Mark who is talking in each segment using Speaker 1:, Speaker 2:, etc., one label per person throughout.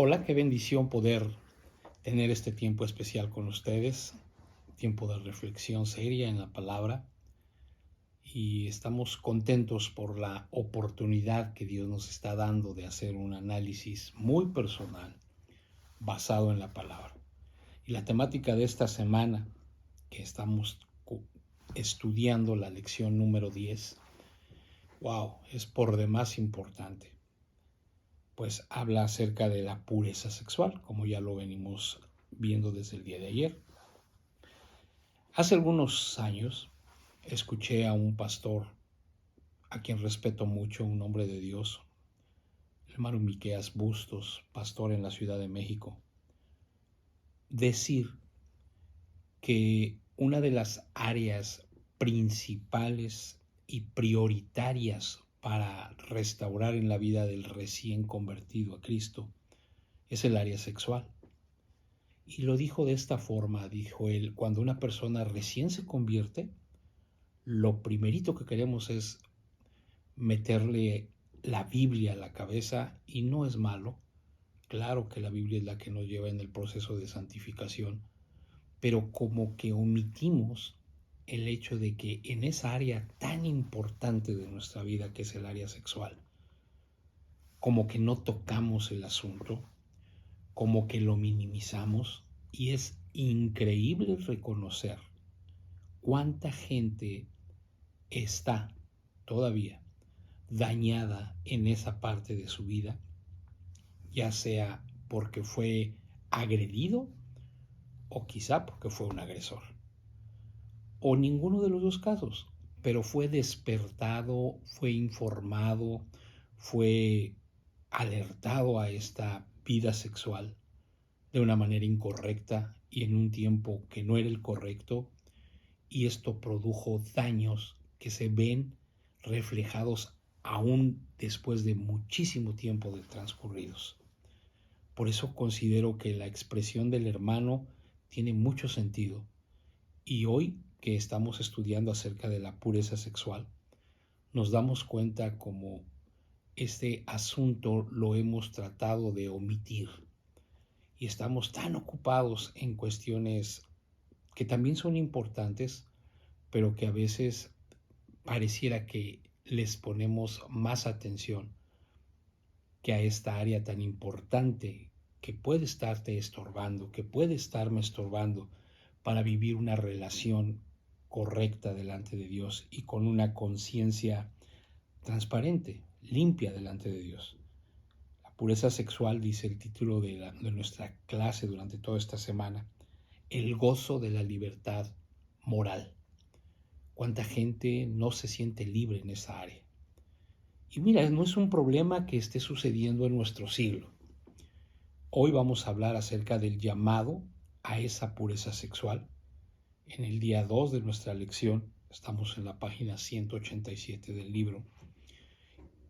Speaker 1: Hola, qué bendición poder tener este tiempo especial con ustedes, tiempo de reflexión seria en la palabra, y estamos contentos por la oportunidad que Dios nos está dando de hacer un análisis muy personal basado en la palabra. Y la temática de esta semana que estamos estudiando, la lección número 10, wow, es por demás importante, pues habla acerca de la pureza sexual, como ya lo venimos viendo desde el día de ayer. Hace algunos años escuché a un pastor a quien respeto mucho, un hombre de Dios, el hermano Miqueas Bustos, pastor en la Ciudad de México, decir que una de las áreas principales y prioritarias para restaurar en la vida del recién convertido a Cristo es el área sexual. Y lo dijo de esta forma, dijo él: cuando una persona recién se convierte, lo primerito que queremos es meterle la Biblia a la cabeza, y no es malo. Claro que la Biblia es la que nos lleva en el proceso de santificación, pero como que omitimos el hecho de que en esa área tan importante de nuestra vida, que es el área sexual, como que no tocamos el asunto, como que lo minimizamos, y es increíble reconocer cuánta gente está todavía dañada en esa parte de su vida, ya sea porque fue agredido o quizá porque fue un agresor, o ninguno de los dos casos, pero fue despertado, fue informado, fue alertado a esta vida sexual de una manera incorrecta y en un tiempo que no era el correcto, y esto produjo daños que se ven reflejados aún después de muchísimo tiempo de transcurridos. Por eso considero que la expresión del hermano tiene mucho sentido, y hoy que estamos estudiando acerca de la pureza sexual, nos damos cuenta cómo este asunto lo hemos tratado de omitir, y estamos tan ocupados en cuestiones que también son importantes, pero que a veces pareciera que les ponemos más atención que a esta área tan importante que puede estarte estorbando, que puede estarme estorbando para vivir una relación correcta delante de Dios y con una conciencia transparente, limpia delante de Dios. La pureza sexual, dice el título de nuestra clase durante toda esta semana, el gozo de la libertad moral. ¿Cuánta gente no se siente libre en esa área? Y mira, no es un problema que esté sucediendo en nuestro siglo. Hoy vamos a hablar acerca del llamado a esa pureza sexual. En el día 2 de nuestra lección, estamos en la página 187 del libro,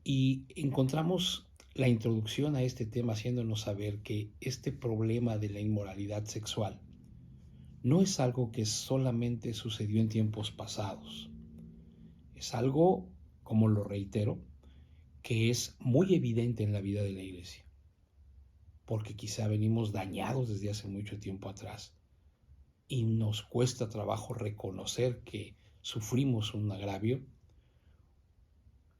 Speaker 1: y encontramos la introducción a este tema haciéndonos saber que este problema de la inmoralidad sexual no es algo que solamente sucedió en tiempos pasados. Es algo, como lo reitero, que es muy evidente en la vida de la iglesia, porque quizá venimos dañados desde hace mucho tiempo atrás y nos cuesta trabajo reconocer que sufrimos un agravio,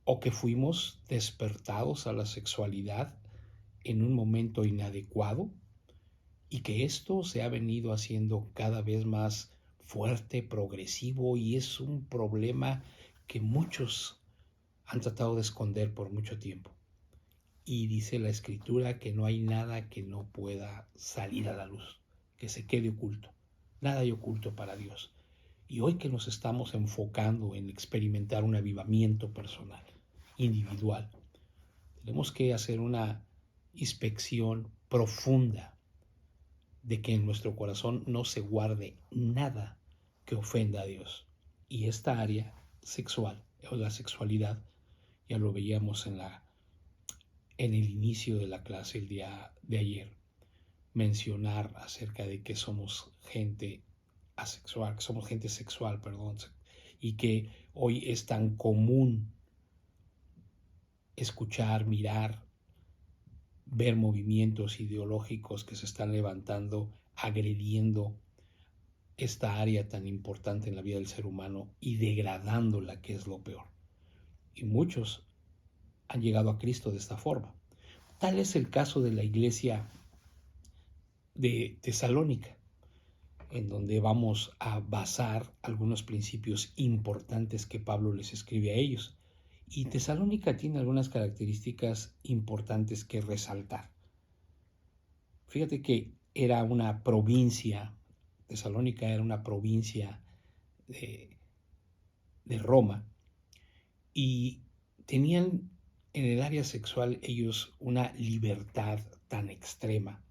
Speaker 1: o que fuimos despertados a la sexualidad en un momento inadecuado, y que esto se ha venido haciendo cada vez más fuerte, progresivo, y es un problema que muchos han tratado de esconder por mucho tiempo. Y dice la Escritura que no hay nada que no pueda salir a la luz, que se quede oculto. Nada hay oculto para Dios. Y hoy que nos estamos enfocando en experimentar un avivamiento personal, individual, tenemos que hacer una inspección profunda de que en nuestro corazón no se guarde nada que ofenda a Dios. Y esta área sexual, o la sexualidad, ya lo veíamos en el inicio de la clase el día de ayer, mencionar acerca de que somos gente asexual, que somos gente sexual, perdón, y que hoy es tan común escuchar, mirar, ver movimientos ideológicos que se están levantando, agrediendo esta área tan importante en la vida del ser humano y degradándola, que es lo peor. Y muchos han llegado a Cristo de esta forma. Tal es el caso de la iglesia de Tesalónica, en donde vamos a basar algunos principios importantes que Pablo les escribe a ellos. Y Tesalónica tiene algunas características importantes que resaltar. Fíjate que era una provincia, Tesalónica era una provincia de Roma, y tenían en el área sexual ellos una libertad tan extrema.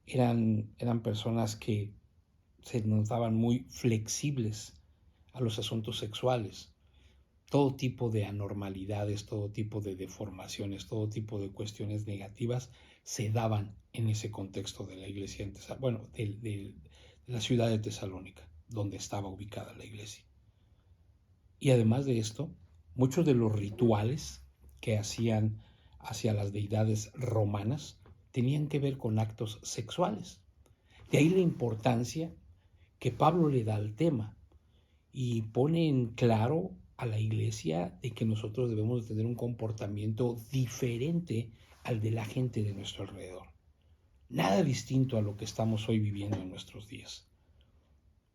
Speaker 1: Eran personas que se notaban muy flexibles a los asuntos sexuales. Todo tipo de anormalidades, todo tipo de deformaciones, todo tipo de cuestiones negativas se daban en ese contexto de la iglesia, de la ciudad de Tesalónica, donde estaba ubicada la iglesia. Y además de esto, muchos de los rituales que hacían hacia las deidades romanas tenían que ver con actos sexuales. De ahí la importancia que Pablo le da al tema y pone en claro a la iglesia de que nosotros debemos de tener un comportamiento diferente al de la gente de nuestro alrededor. Nada distinto a lo que estamos hoy viviendo en nuestros días.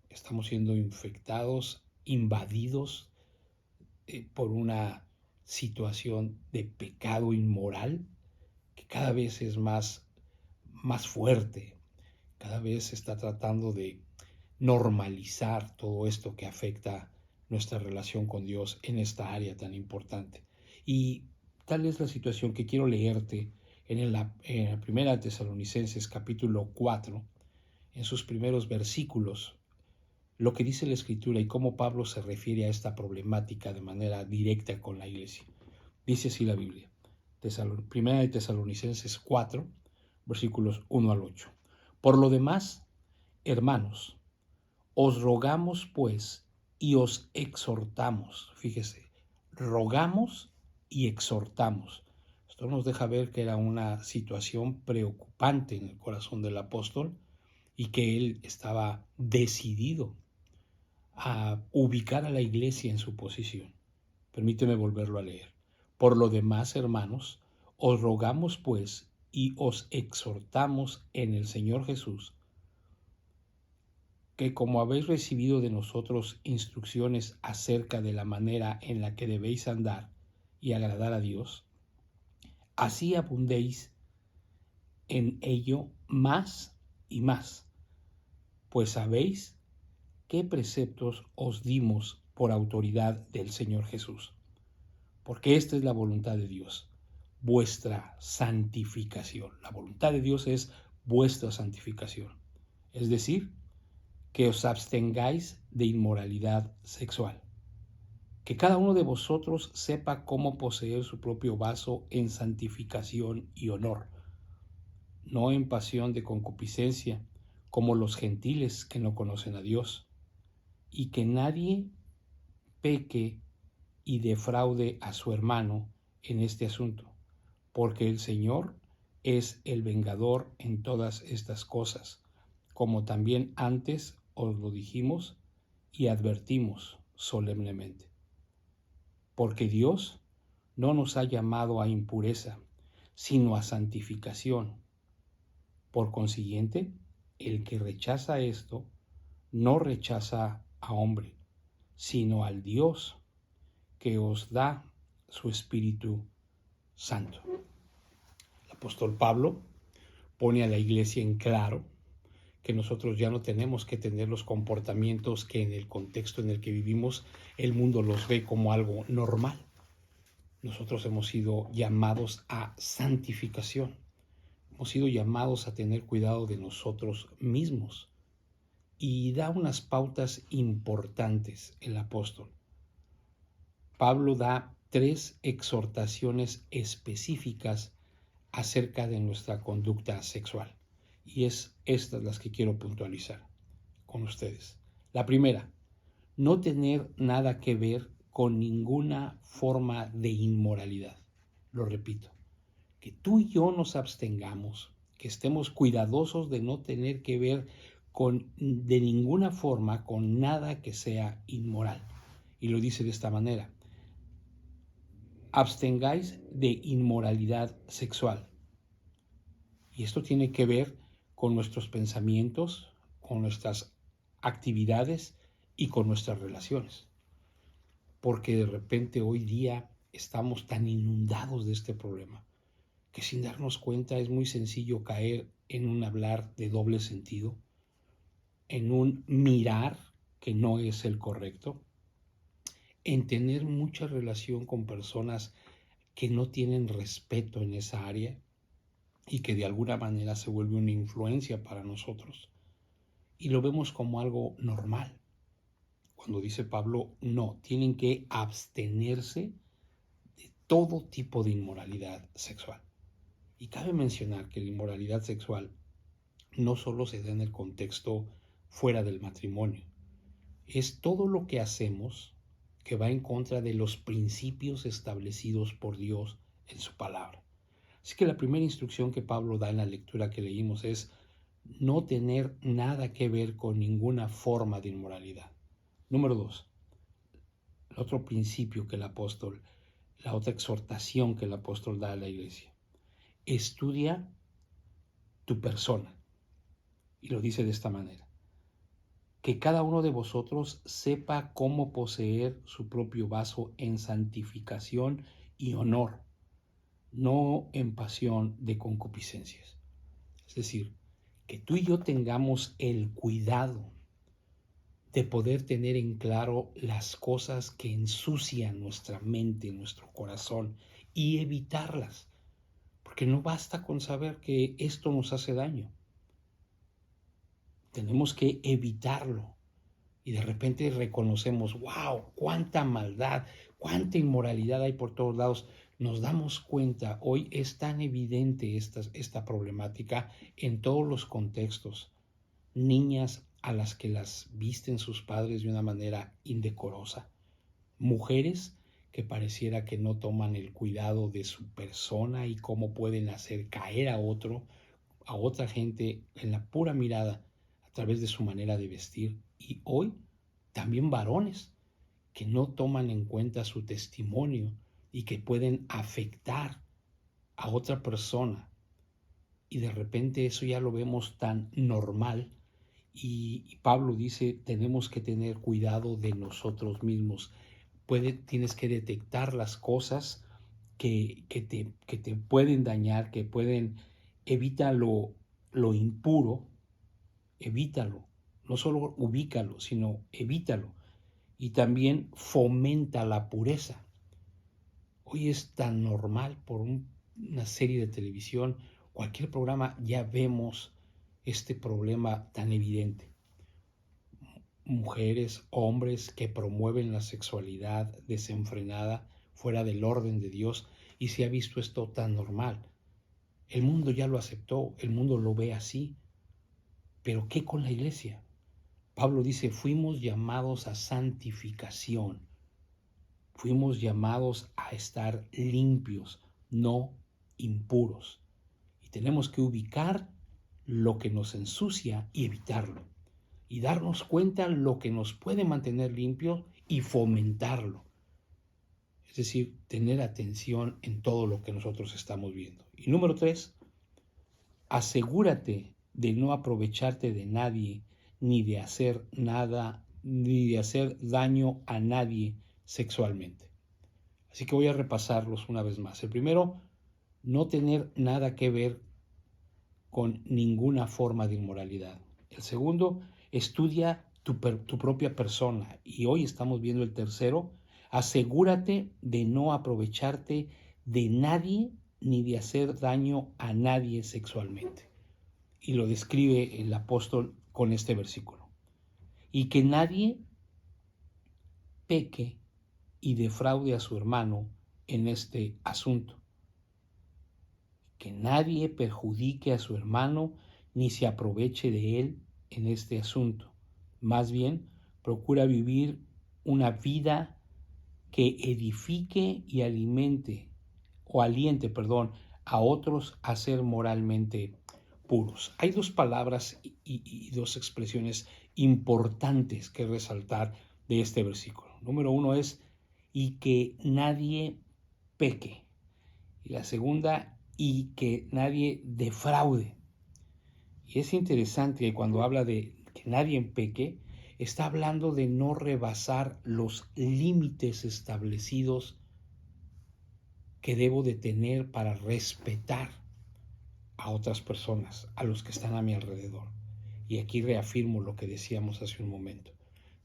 Speaker 1: Estamos siendo infectados, invadidos por una situación de pecado inmoral que cada vez es más fuerte, cada vez se está tratando de normalizar todo esto que afecta nuestra relación con Dios en esta área tan importante. Y tal es la situación que quiero leerte en la primera Tesalonicenses capítulo 4, en sus primeros versículos, lo que dice la Escritura y cómo Pablo se refiere a esta problemática de manera directa con la iglesia. Dice así la Biblia, primera de Tesalonicenses 4, versículos 1 al 8. Por lo demás, hermanos, os rogamos pues y os exhortamos, fíjese, rogamos y exhortamos. Esto nos deja ver que era una situación preocupante en el corazón del apóstol y que él estaba decidido a ubicar a la iglesia en su posición. Permíteme volverlo a leer. Por lo demás, hermanos, os rogamos pues y os exhortamos en el Señor Jesús, que como habéis recibido de nosotros instrucciones acerca de la manera en la que debéis andar y agradar a Dios, así abundéis en ello más y más, pues sabéis qué preceptos os dimos por autoridad del Señor Jesús. Porque esta es la voluntad de Dios, vuestra santificación. La voluntad de Dios es vuestra santificación. Es decir, que os abstengáis de inmoralidad sexual. Que cada uno de vosotros sepa cómo poseer su propio vaso en santificación y honor, no en pasión de concupiscencia, como los gentiles que no conocen a Dios, y que nadie peque y defraude a su hermano en este asunto, porque el Señor es el vengador en todas estas cosas, como también antes os lo dijimos y advertimos solemnemente. Porque Dios no nos ha llamado a impureza, sino a santificación. Por consiguiente, el que rechaza esto, no rechaza a hombre, sino al Dios que os da su Espíritu Santo. El apóstol Pablo pone a la iglesia en claro que nosotros ya no tenemos que tener los comportamientos que en el contexto en el que vivimos el mundo los ve como algo normal. Nosotros hemos sido llamados a santificación, hemos sido llamados a tener cuidado de nosotros mismos, y da unas pautas importantes el apóstol. Pablo da 3 exhortaciones específicas acerca de nuestra conducta sexual. Y es estas las que quiero puntualizar con ustedes. La primera, no tener nada que ver con ninguna forma de inmoralidad. Lo repito, que tú y yo nos abstengamos, que estemos cuidadosos de no tener que ver de ninguna forma con nada que sea inmoral. Y lo dice de esta manera: abstengáis de inmoralidad sexual. Y esto tiene que ver con nuestros pensamientos, con nuestras actividades y con nuestras relaciones. Porque de repente hoy día estamos tan inundados de este problema que sin darnos cuenta es muy sencillo caer en un hablar de doble sentido, en un mirar que no es el correcto, en tener mucha relación con personas que no tienen respeto en esa área y que de alguna manera se vuelve una influencia para nosotros. Y lo vemos como algo normal. Cuando dice Pablo, no, tienen que abstenerse de todo tipo de inmoralidad sexual. Y cabe mencionar que la inmoralidad sexual no solo se da en el contexto fuera del matrimonio, es todo lo que hacemos que va en contra de los principios establecidos por Dios en su palabra. Así que la primera instrucción que Pablo da en la lectura que leímos es no tener nada que ver con ninguna forma de inmoralidad. Número 2, el otro principio que el apóstol, la otra exhortación que el apóstol da a la iglesia: estudia tu persona. Y lo dice de esta manera: que cada uno de vosotros sepa cómo poseer su propio vaso en santificación y honor, no en pasión de concupiscencias. Es decir, que tú y yo tengamos el cuidado de poder tener en claro las cosas que ensucian nuestra mente, nuestro corazón, y evitarlas. Porque no basta con saber que esto nos hace daño. Tenemos que evitarlo. Y de repente reconocemos, wow, cuánta maldad, cuánta inmoralidad hay por todos lados. Nos damos cuenta, hoy es tan evidente esta problemática en todos los contextos. Niñas a las que las visten sus padres de una manera indecorosa. Mujeres que pareciera que no toman el cuidado de su persona y cómo pueden hacer caer a otra gente en la pura mirada a través de su manera de vestir. Y hoy también varones que no toman en cuenta su testimonio y que pueden afectar a otra persona. Y de repente eso ya lo vemos tan normal. Y Pablo dice, tenemos que tener cuidado de nosotros mismos. Tienes que detectar las cosas que te pueden dañar, que pueden, evita lo impuro, evítalo. No solo ubícalo, sino evítalo. Y también fomenta la pureza. Hoy es tan normal por una serie de televisión, cualquier programa, ya vemos este problema tan evidente. Mujeres, hombres que promueven la sexualidad desenfrenada fuera del orden de Dios, y se ha visto esto tan normal. El mundo ya lo aceptó, el mundo lo ve así. Pero ¿qué con la iglesia? Pablo dice, fuimos llamados a santificación. Fuimos llamados a estar limpios, no impuros. Y tenemos que ubicar lo que nos ensucia y evitarlo. Y darnos cuenta lo que nos puede mantener limpios y fomentarlo. Es decir, tener atención en todo lo que nosotros estamos viendo. Y número 3, asegúrate de no aprovecharte de nadie, ni de hacer nada, ni de hacer daño a nadie sexualmente. Así que voy a repasarlos una vez más. El primero, no tener nada que ver con ninguna forma de inmoralidad. El segundo, estudia tu propia persona. Y hoy estamos viendo el tercero, asegúrate de no aprovecharte de nadie ni de hacer daño a nadie sexualmente. Y lo describe el apóstol con este versículo. Y que nadie peque y defraude a su hermano en este asunto. Que nadie perjudique a su hermano ni se aproveche de él en este asunto. Más bien, procura vivir una vida que edifique y aliente a otros a ser moralmente puros. Hay dos palabras y dos expresiones importantes que resaltar de este versículo. Número uno es, y que nadie peque. Y la segunda, y que nadie defraude. Y es interesante que cuando habla de que nadie peque, está hablando de no rebasar los límites establecidos que debo de tener para respetar a otras personas, a los que están a mi alrededor. Y aquí reafirmo lo que decíamos hace un momento.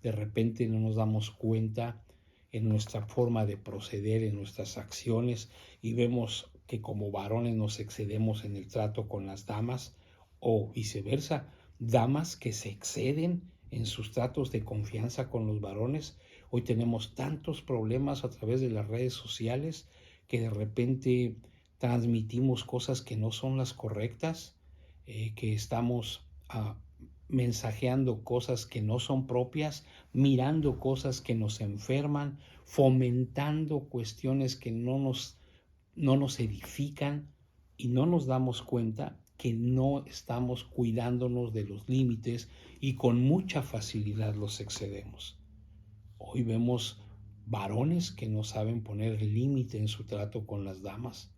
Speaker 1: De repente no nos damos cuenta en nuestra forma de proceder, en nuestras acciones, y vemos que como varones nos excedemos en el trato con las damas, o viceversa, damas que se exceden en sus tratos de confianza con los varones. Hoy tenemos tantos problemas a través de las redes sociales que de repente transmitimos cosas que no son las correctas, que estamos mensajeando cosas que no son propias, mirando cosas que nos enferman, fomentando cuestiones que no nos edifican, y no nos damos cuenta que no estamos cuidándonos de los límites y con mucha facilidad los excedemos. Hoy vemos varones que no saben poner límite en su trato con las damas,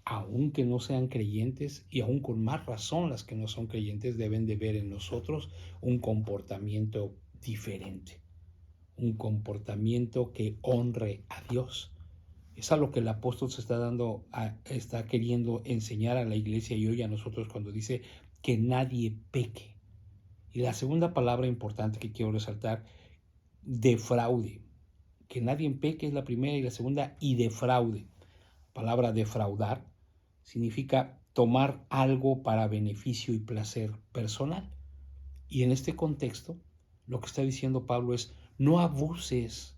Speaker 1: aunque no sean creyentes, y aún con más razón las que no son creyentes deben de ver en nosotros un comportamiento diferente, un comportamiento que honre a Dios. Es a lo que el apóstol se está queriendo enseñar a la iglesia y hoy a nosotros cuando dice que nadie peque. Y la segunda palabra importante que quiero resaltar, defraude. Que nadie peque es la primera, y la segunda, y defraude. La palabra defraudar significa tomar algo para beneficio y placer personal. Y en este contexto, lo que está diciendo Pablo es, no abuses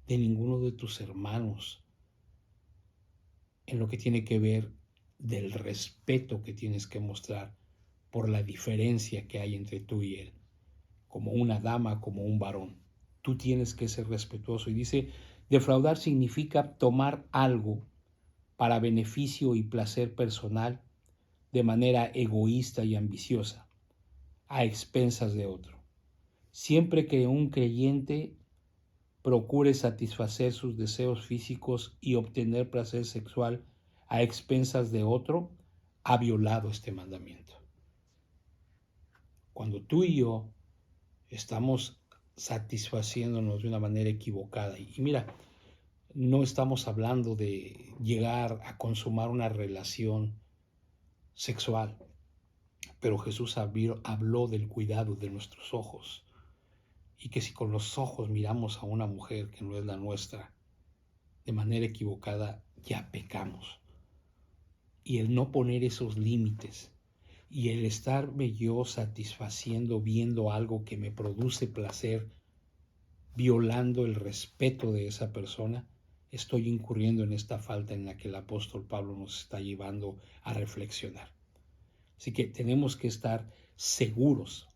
Speaker 1: de ninguno de tus hermanos en lo que tiene que ver del respeto que tienes que mostrar por la diferencia que hay entre tú y él, como una dama, como un varón. Tú tienes que ser respetuoso. Y dice, defraudar significa tomar algo para beneficio y placer personal de manera egoísta y ambiciosa, a expensas de otro. Siempre que un creyente procure satisfacer sus deseos físicos y obtener placer sexual a expensas de otro, ha violado este mandamiento. Cuando tú y yo estamos satisfaciéndonos de una manera equivocada, y mira, no estamos hablando de llegar a consumar una relación sexual, pero Jesús habló del cuidado de nuestros ojos, y que si con los ojos miramos a una mujer que no es la nuestra de manera equivocada, ya pecamos. Y el no poner esos límites y el estarme yo satisfaciendo viendo algo que me produce placer, violando el respeto de esa persona, estoy incurriendo en esta falta en la que el apóstol Pablo nos está llevando a reflexionar. Así que tenemos que estar seguros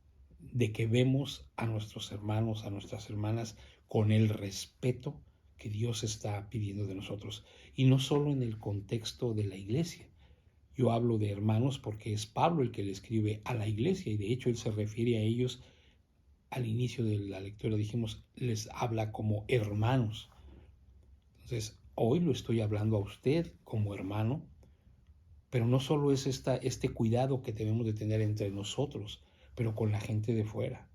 Speaker 1: de que vemos a nuestros hermanos, a nuestras hermanas, con el respeto que Dios está pidiendo de nosotros. Y no solo en el contexto de la iglesia. Yo hablo de hermanos porque es Pablo el que le escribe a la iglesia, y de hecho él se refiere a ellos al inicio de la lectura, dijimos, les habla como hermanos. Entonces, hoy lo estoy hablando a usted como hermano, pero no solo es este cuidado que debemos de tener entre nosotros, pero con la gente de fuera,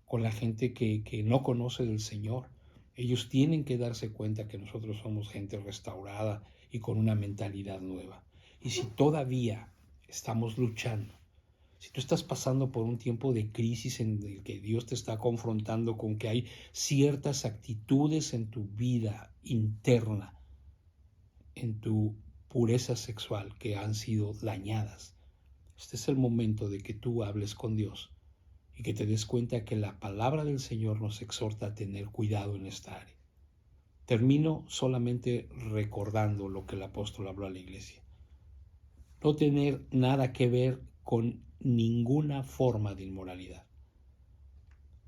Speaker 1: con la gente que no conoce del Señor. Ellos tienen que darse cuenta que nosotros somos gente restaurada y con una mentalidad nueva. Y si todavía estamos luchando, si tú estás pasando por un tiempo de crisis en el que Dios te está confrontando con que hay ciertas actitudes en tu vida interna, en tu pureza sexual, que han sido dañadas, este es el momento de que tú hables con Dios y que te des cuenta que la palabra del Señor nos exhorta a tener cuidado en esta área. Termino solamente recordando lo que el apóstol habló a la iglesia. No tener nada que ver con ninguna forma de inmoralidad.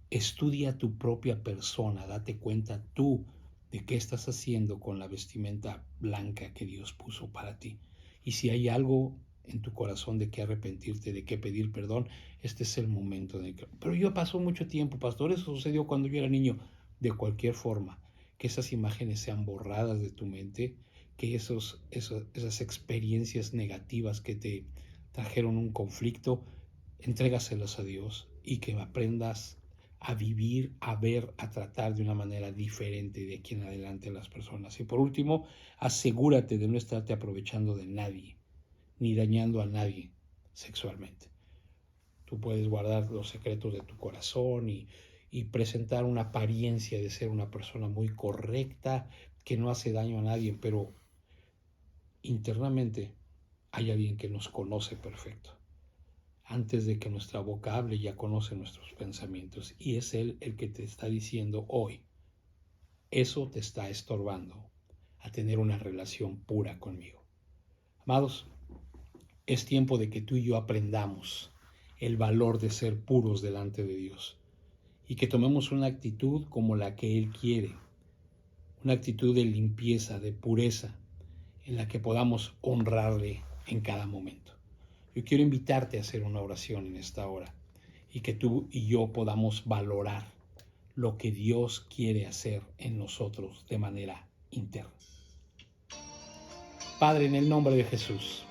Speaker 1: Estudia tu propia persona, date cuenta tú de qué estás haciendo con la vestimenta blanca que Dios puso para ti. Y si hay algo en tu corazón de qué arrepentirte, de qué pedir perdón, este es el momento. Pero yo pasó mucho tiempo, pastor, eso sucedió cuando yo era niño. De cualquier forma, que esas imágenes sean borradas de tu mente, que esas experiencias negativas que te trajeron un conflicto, entrégaselas a Dios y que aprendas a vivir, a ver, a tratar de una manera diferente de aquí en adelante a las personas. Y por último, asegúrate de no estarte aprovechando de nadie, ni dañando a nadie sexualmente. Tú puedes guardar los secretos de tu corazón y presentar una apariencia de ser una persona muy correcta, que no hace daño a nadie, pero internamente hay alguien que nos conoce perfecto. Antes de que nuestra boca hable, ya conoce nuestros pensamientos. Y es Él el que te está diciendo hoy, eso te está estorbando a tener una relación pura conmigo. Amados, es tiempo de que tú y yo aprendamos el valor de ser puros delante de Dios y que tomemos una actitud como la que Él quiere, una actitud de limpieza, de pureza, en la que podamos honrarle en cada momento. Yo quiero invitarte a hacer una oración en esta hora y que tú y yo podamos valorar lo que Dios quiere hacer en nosotros de manera interna. Padre, en el nombre de Jesús,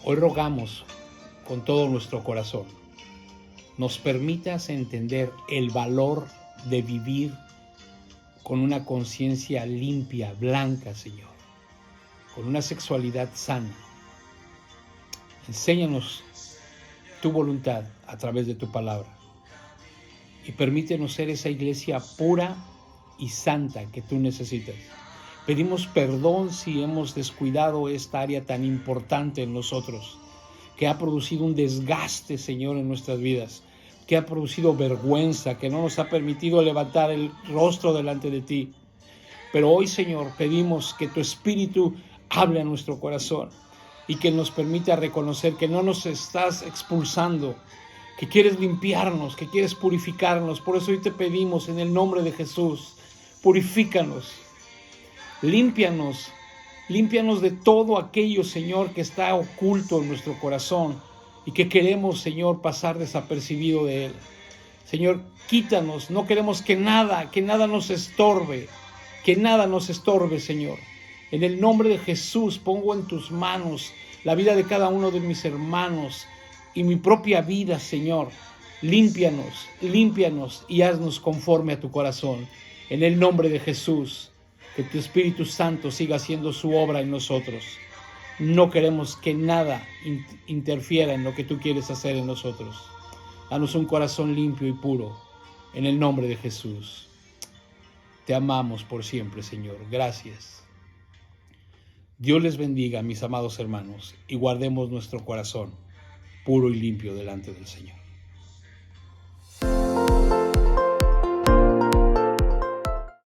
Speaker 1: hoy rogamos con todo nuestro corazón, nos permitas entender el valor de vivir con una conciencia limpia, blanca, Señor, con una sexualidad sana. Enséñanos tu voluntad a través de tu palabra y permítenos ser esa iglesia pura y santa que tú necesitas. Pedimos perdón si hemos descuidado esta área tan importante en nosotros, que ha producido un desgaste, Señor, en nuestras vidas, que ha producido vergüenza, que no nos ha permitido levantar el rostro delante de ti. Pero hoy, Señor, pedimos que tu Espíritu hable a nuestro corazón y que nos permita reconocer que no nos estás expulsando, que quieres limpiarnos, que quieres purificarnos. Por eso hoy te pedimos en el nombre de Jesús, purifícanos, límpianos de todo aquello, Señor, que está oculto en nuestro corazón y que queremos, Señor, pasar desapercibido de él. Señor, quítanos, no queremos que nada nos estorbe, Señor. En el nombre de Jesús pongo en tus manos la vida de cada uno de mis hermanos y mi propia vida, Señor. Límpianos y haznos conforme a tu corazón. En el nombre de Jesús, que tu Espíritu Santo siga haciendo su obra en nosotros. No queremos que nada interfiera en lo que tú quieres hacer en nosotros. Danos un corazón limpio y puro, en el nombre de Jesús. Te amamos por siempre, Señor. Gracias. Dios les bendiga, mis amados hermanos, y guardemos nuestro corazón puro y limpio delante del Señor.